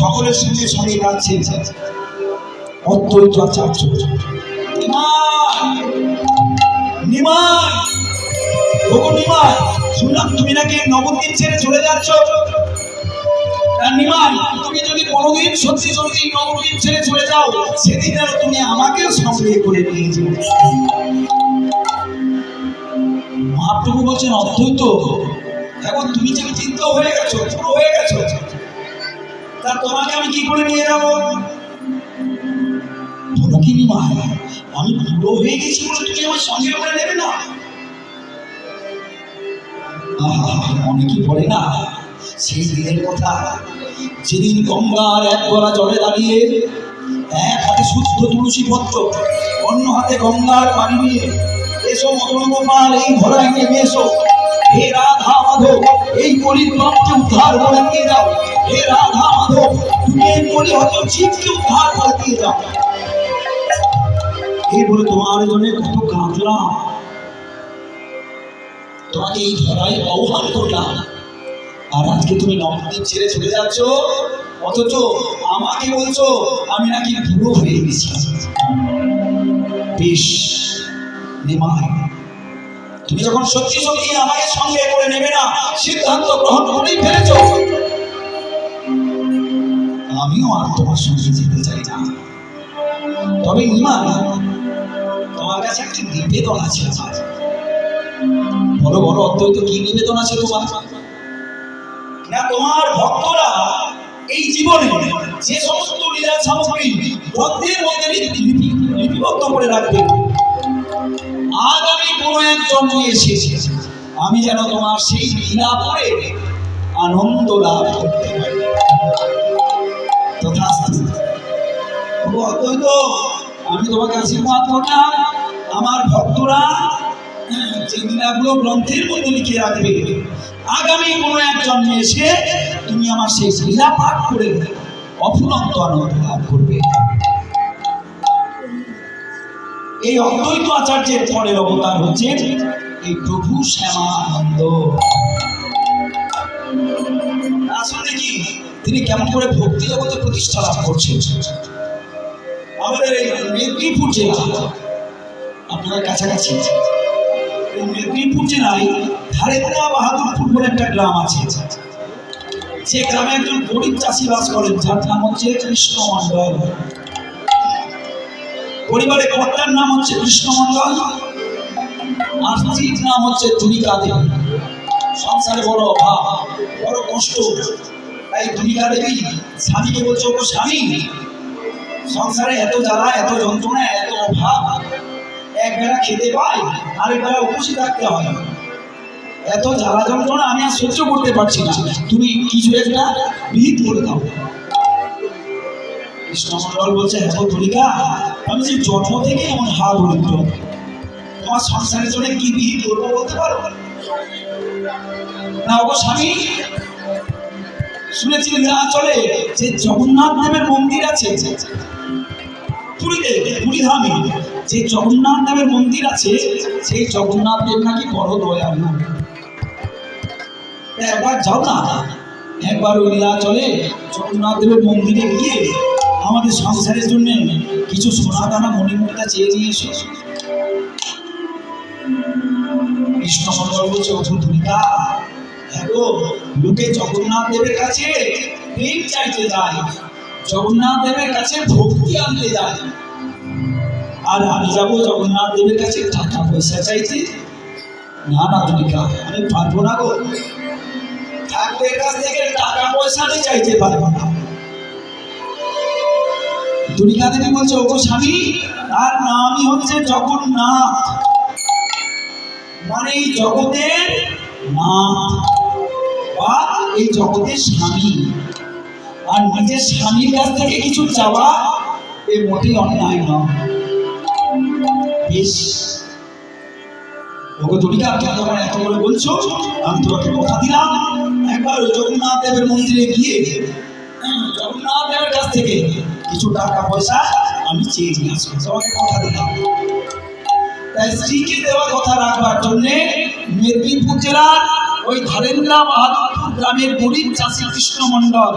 সকলের সঙ্গে সঙ্গে গাচ্ছেন অদ্বৈত আচার্য। শুনলাম তুমি নাকি নবদ্বীপ ছেড়ে চলে যাচ্ছ। তুমি যদি কোনোদিন সত্যি সত্যি নবদ্বীপ ছেড়ে চলে যাও, সেদিন যেন তুমি আমাকেও সঙ্গে করে নিয়ে যাও। মহাপ্রভু বলছেন অদ্বৈত, এখন তুমি যে চিত্ত হয়ে গেছো, পুরো হয়ে গেছো, তা তোমাকে আমি কি করে নিয়ে যাবো? বলো কি নিমাই, আমি পুরো হয়ে গেছি বলে তুমি আমার সঙ্গে করে নেবে না? অনেকে বলে না সেই দিনের কথা, যেদিন গঙ্গার এক গলা জলে দাঁড়িয়ে এক হাতে শুদ্ধ তুলসী পত্র, অন্য হাতে গঙ্গার পানি নিয়ে এসো মদন গোপাল, এই ধরায় নেমে এসো, হে রাধা মাধব এই কলিগ্রামকে উদ্ধার করে দিয়ে যাও, হে রাধা মাধব তুমি এই কলিহত জীবকে উদ্ধার করে দিয়ে যাও, এই বলে তোমার জন্য কত কাঁদলাম, তোমাকে এই ধরায় আহ্বান করলাম, আর আজকে তুমি নবদ্বীপ ছেড়ে চলে যাচ্ছ, অথচ আমাকে বলছো আমি নাকি বুড়ো হয়ে গেছি। বেশ নিমাই, তুমি যখন সত্যি সত্যি আমাকে সঙ্গে করে নেবে না সিদ্ধান্ত গ্রহণ করেই ফেলেছ, আমিও আর তোমার সঙ্গে যেতে চাই না। তবে নিমাই, তোমার কাছে একটি নিবেদন আছে। বড় বড় অদ্বৈত, কি নিবেদন আছে তোমার? না তোমার ভক্তরা এই জীবনে যে সমস্ত লীলা সামগ্রী গ্রন্থের মধ্যে লিপিবদ্ধ করে রাখবে, আগামী কোনো এক জন্মে এসে আমি যেন তোমার সেই লীলা পড়ে আনন্দ লাভ করতে পারি। তথাস্তু। অদ্বৈত, আমি তোমাকে আশীর্বাদ করলাম, আমার ভক্তরা যে লীলাগুলো গ্রন্থের মধ্যে লিখে রাখবে, আগামী কোনো এক জন্মে এসে তুমি আমার সেই লীলা পাঠ করে অফুরন্ত আনন্দ লাভ করবে। এই অদ্বৈত আচার্যের পরের অবতার হচ্ছে এই প্রভু শ্যামানন্দ। আসলে কি তিনি কেমন করে ভক্তি জগতে প্রতিষ্ঠা লাভ করছেন? আমাদের এই মেদিনীপুর জেলা, আপনার কাছাকাছি মেদিনীপুর জেলায় ধারেপুরা বাহাদুরপুর বলে একটা গ্রাম আছে। যে গ্রামে একজন গরিব চাষি বাস করেন, যার নাম হচ্ছে কৃষ্ণ মন্ডল। পরিবারের কর্তার নাম হচ্ছে কৃষ্ণ মন্ডল, আর স্ত্রীর নাম হচ্ছে তুলিকা দেবী। সংসারে বড় অভাব, বড় কষ্ট, তাই তুলিকা দেবী স্বামীকে বলছে, ও স্বামী, সংসারে এত জ্বালা, এত যন্ত্রণা, এত অভাব, এক বেলা খেতে পাই, আরেক বেলা উপসে থাকতে হয়, এত জ্বালা যন্ত্রণা আমি আর সহ্য করতে পারছি না, তুমি কিছু একটা বিহিত করে দাও। কৃষ্ণমন্ডল বলছে, হ্যাঁ তুলিকা, আমি যে জন্ম থেকে এমন হা দরিদ্র, তোমার সংসারের জন্য কি বিহিত করবো বলতে পারো না? ও স্বামী, শুনেছি চলে যে জগন্নাথ দেবের মন্দির আছে পুরীতে, পুরীধামে যে জগন্নাথ দেবের মন্দির আছে, সেই জগন্নাথ দেব নাকি বড় দয়ালু। একবার যাও না, একবার ওই চলে জগন্নাথ দেবের মন্দিরে গিয়ে আমাদের সংসারের জন্য কিছু সোনা দানা মণিমুক্তা চেয়ে নিয়ে এসো। কৃষ্ণমন্ডল বলছে, ও তুলিকা, দেখো লোকে জগন্নাথ দেবের কাছে প্রেম চাইতে যায়, জগন্নাথ দেবের কাছে ভক্তি আনতে যায়, আর আমি যাবো জগন্নাথ দেবের কাছে টাকা পয়সা চাইতে? না না তুলিকা, আমি পারবো না গো, ঠাকুরের কাছ থেকে টাকা পয়সা আমি চাইতে পারবো না। তুলিকা দেবী বলছে, ও স্বামী, তার নামই হচ্ছে জগন্নাথ, মানে এই জগতের নাথ বা এই জগতের স্বামী, আর নিজের স্বামীর কাছ থেকে কিছু চাওয়া এ মোটেই অন্যায় নয়। বেশ ওকে তুলিকা, তুমি যখন এত করে বলছো, আমি তোমাকে কথা দিলাম, একবার জগন্নাথ দেবের মন্দিরে গিয়ে জগন্নাথ দেবের কাছ থেকে কিছু টাকা পয়সা আমি চেয়ে নিয়ে আসবো, তোমাকে কথা দিলাম। তাই স্ত্রীকে দেওয়া কথা রাখবার জন্য মেদিনীপুর জেলার ওই ধারেপুরা বাহাদুরপুর গ্রামের গরিব চাষি কৃষ্ণ মন্ডল